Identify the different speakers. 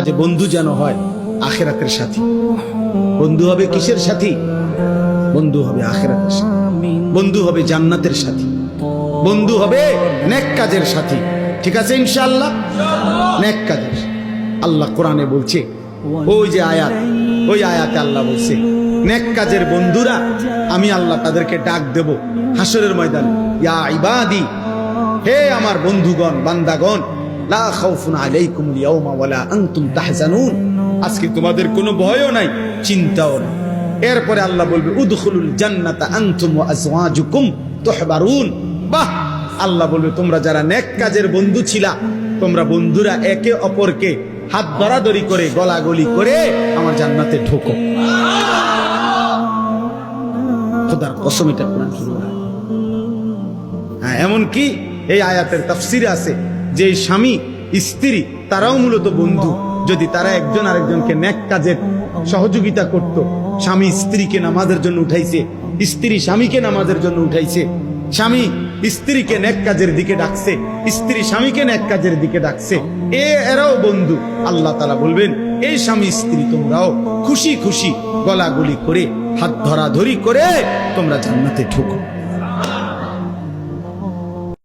Speaker 1: কাজে বন্ধু যেন হয় আখিরাতের সাথী। বন্ধু হবে কিসের সাথী? বন্ধু হবে আখিরাতের সাথী, বন্ধু হবে জান্নাতের সাথী, বন্ধু হবে নেক কাজের সাথী। ঠিক আছে ইনশাআল্লাহ? নেক কাজের। আল্লাহ কোরআনে বলছে, ওই যে আয়াত, ওই আয়াতে আল্লাহ বলছে নেক কাজের বন্ধুরা আমি আল্লাহ তাদেরকে ডাক দেব হাসরের ময়দানে, ইয়া ইবাদি, হে আমার বন্ধুগণ, বান্দাগণ, লা খাউফুন আলাইকুমুল ইয়াওমা ওয়ালা আনতুম তাহজানুন, আজকে তোমাদের কোনো ভয়ও নাই, চিন্তাও নাই। এরপরে আল্লাহ বলবে উদখুলুল জান্নাতা আনতুম ওয়া আজওয়াজুকুম তুহবারুন। বাহ! আল্লাহ বলবে তোমরা যারা নেক কাজের বন্ধু ছিলা, তোমরা বন্ধুরা একে অপরকে হাত ধরাধরি করে গলাগলি করে আমার জান্নাতে ঢোকো। খোদার কসম, এটা কোরআন শুরু হয়। হ্যাঁ, এমনকি এই আয়াতের তাফসিরে আছে যে স্বামী স্ত্রী তারাও মূলত বন্ধু, যদি তারা একজন আরেকজনকে নেক কাজের সহযোগিতা করত। স্বামী স্ত্রীকে নামাজের জন্য উঠাইছে, স্ত্রী স্বামীকে নামাজের জন্য উঠাইছে, স্বামী স্ত্রীকে নেক কাজের দিকে ডাকছে, স্ত্রী স্বামীকে নেক কাজের দিকে ডাকছে, এরাও বন্ধু। আল্লাহ তাআলা বলবেন এই স্বামী স্ত্রী তোমরাও খুশি খুশি গলাগলি করে হাত ধরাধরি করে তোমরা জান্নাতে ঢোকো।